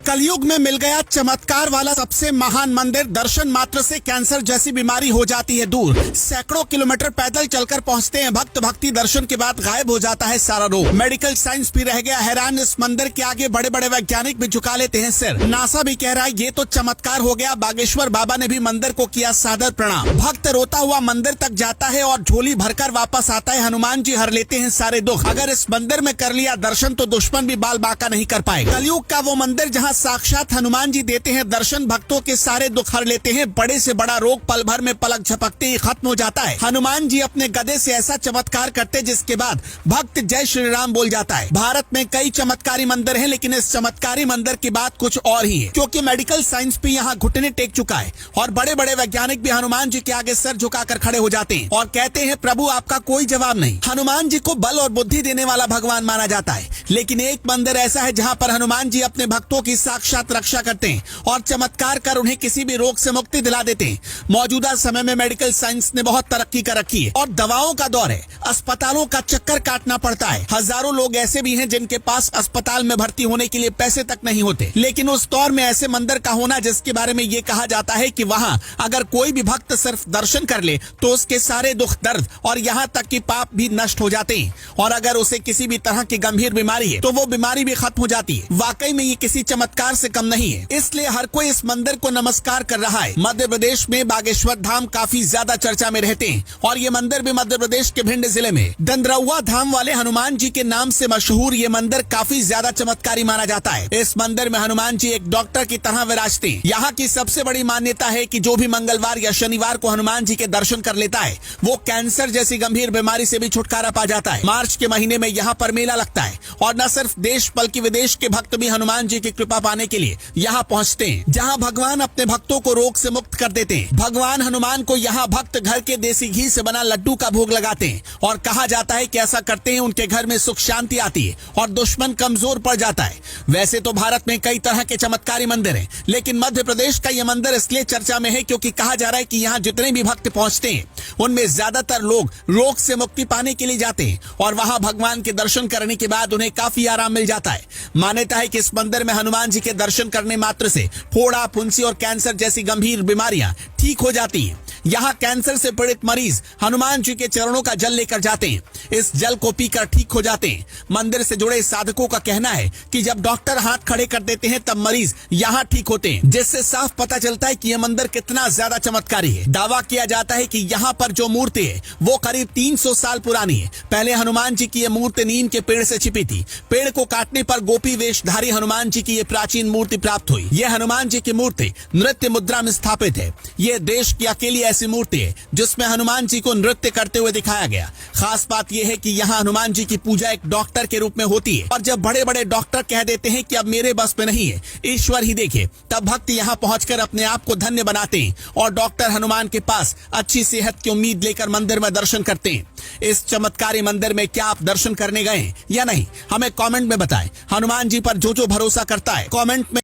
कलयुग में मिल गया चमत्कार वाला सबसे महान मंदिर। दर्शन मात्र से कैंसर जैसी बीमारी हो जाती है दूर। सैकड़ों किलोमीटर पैदल चलकर पहुंचते हैं भक्त, भक्ति दर्शन के बाद गायब हो जाता है सारा रोग। मेडिकल साइंस भी रह गया हैरान। इस मंदिर के आगे बड़े बड़े वैज्ञानिक भी झुका लेते हैं सिर। नासा भी कह रहा है ये तो चमत्कार हो गया। बागेश्वर बाबा ने भी मंदिर को किया सादर प्रणाम। भक्त रोता हुआ मंदिर तक जाता है और झोली भरकर वापस आता है। हनुमान जी हर लेते हैं सारे दुख। अगर इस मंदिर में कर लिया दर्शन तो दुश्मन भी बाल बाका नहीं कर पाए। कलयुग का वो मंदिर जहाँ साक्षात हनुमान जी देते हैं दर्शन, भक्तों के सारे दुख हर लेते हैं। बड़े से बड़ा रोग पल भर में पलक झपकते ही खत्म हो जाता है। हनुमान जी अपने गदे से ऐसा चमत्कार करते जिसके बाद भक्त जय श्री राम बोल जाता है। भारत में कई चमत्कारी मंदिर हैं, लेकिन इस चमत्कारी मंदिर की बात कुछ और ही है, क्योंकि मेडिकल साइंस भी यहाँ घुटने टेक चुका है और बड़े बड़े वैज्ञानिक भी हनुमान जी के आगे सर झुकाकर खड़े हो जाते हैं और कहते हैं प्रभु आपका कोई जवाब नहीं। हनुमान जी को बल और बुद्धि देने वाला भगवान माना जाता है, लेकिन एक मंदिर ऐसा है जहाँ पर हनुमान जी अपने भक्तों की साक्षात रक्षा करते हैं और चमत्कार कर उन्हें किसी भी रोग से मुक्ति दिला देते हैं। मौजूदा समय में मेडिकल साइंस ने बहुत तरक्की कर रखी है और दवाओं का दौर है। अस्पतालों का चक्कर काटना पड़ता है। हजारों लोग ऐसे भी हैं जिनके पास अस्पताल में भर्ती होने के लिए पैसे तक नहीं होते, लेकिन उस दौर में ऐसे मंदिर का होना जिसके बारे में ये कहा जाता है कि वहाँ अगर कोई भी भक्त सिर्फ दर्शन कर ले तो उसके सारे दुख दर्द और यहाँ तक कि पाप भी नष्ट हो जाते हैं और अगर उसे किसी भी तरह की गंभीर बीमारी है तो वो बीमारी भी खत्म हो जाती है। वाकई में ये किसी चमत्कार से कम नहीं है, इसलिए हर कोई इस मंदिर को नमस्कार कर रहा है। मध्य प्रदेश में बागेश्वर धाम काफी ज्यादा चर्चा में रहते हैं और ये मंदिर भी मध्य प्रदेश के भिंड जिले में दंदरौआ धाम वाले हनुमान जी के नाम से मशहूर ये मंदिर काफी ज्यादा चमत्कारी माना जाता है। इस मंदिर में हनुमान जी एक डॉक्टर की तरह विराजते हैं। यहाँ की सबसे बड़ी मान्यता है कि जो भी मंगलवार या शनिवार को हनुमान जी के दर्शन कर लेता है वो कैंसर जैसी गंभीर बीमारी से भी छुटकारा पा जाता है। मार्च के महीने में यहाँ पर मेला लगता है और न सिर्फ देश बल्कि विदेश के भक्त भी हनुमान जी की कृपा पाने के लिए यहाँ पहुँचते हैं, जहाँ भगवान अपने भक्तों को रोग से मुक्त कर देते हैं। भगवान हनुमान को यहाँ भक्त घर के देसी घी से बना लड्डू का भोग लगाते हैं और कहा जाता है कि ऐसा करते हैं उनके घर में सुख शांति आती है और दुश्मन कमजोर पड़ जाता है। वैसे तो भारत में कई तरह के चमत्कारी मंदिर हैं, लेकिन मध्य प्रदेश का यह मंदिर इसलिए चर्चा में है क्योंकि कहा जा रहा है कि यहाँ जितने भी भक्त पहुँचते हैं उनमें ज्यादातर लोग रोग से मुक्ति पाने के लिए जाते हैं और वहाँ भगवान के दर्शन करने के बाद उन्हें काफी आराम मिल जाता है। मान्यता है कि इस मंदिर में हनुमान जी के दर्शन करने मात्र से फोड़ा, फुंसी और कैंसर जैसी गंभीर बीमारियां ठीक हो जाती हैं। यहाँ कैंसर से पीड़ित मरीज हनुमान जी के चरणों का जल लेकर जाते हैं, इस जल को पीकर ठीक हो जाते हैं। मंदिर से जुड़े साधकों का कहना है कि जब डॉक्टर हाथ खड़े कर देते हैं तब मरीज यहाँ ठीक होते हैं, जिससे साफ पता चलता है कि यह मंदिर कितना ज्यादा चमत्कारी है। दावा किया जाता है कि यहाँ पर जो मूर्ति है वो करीब 300 साल पुरानी है। पहले हनुमान जी की यह मूर्ति नीम के पेड़ से छिपी थी। पेड़ को काटने पर गोपी वेशधारी हनुमान जी की ये प्राचीन मूर्ति प्राप्त हुई। यह हनुमान जी की मूर्ति नृत्य मुद्रा में स्थापित है। यह देश की अकेली ऐसी मूर्ति है जिसमें हनुमान जी को नृत्य करते हुए दिखाया गया। खास बात यह है कि यहाँ हनुमान जी की पूजा एक डॉक्टर के रूप में होती है और जब बड़े बड़े डॉक्टर कह देते हैं कि अब मेरे बस में नहीं है, ईश्वर ही देखे, तब भक्त यहाँ पहुंचकर अपने आप को धन्य बनाते हैं और डॉक्टर हनुमान के पास अच्छी सेहत की उम्मीद लेकर मंदिर में दर्शन करते हैं। इस चमत्कारी मंदिर में क्या आप दर्शन करने गए या नहीं, हमें कमेंट में बताएं। हनुमान जी पर जो भरोसा करता है कमेंट में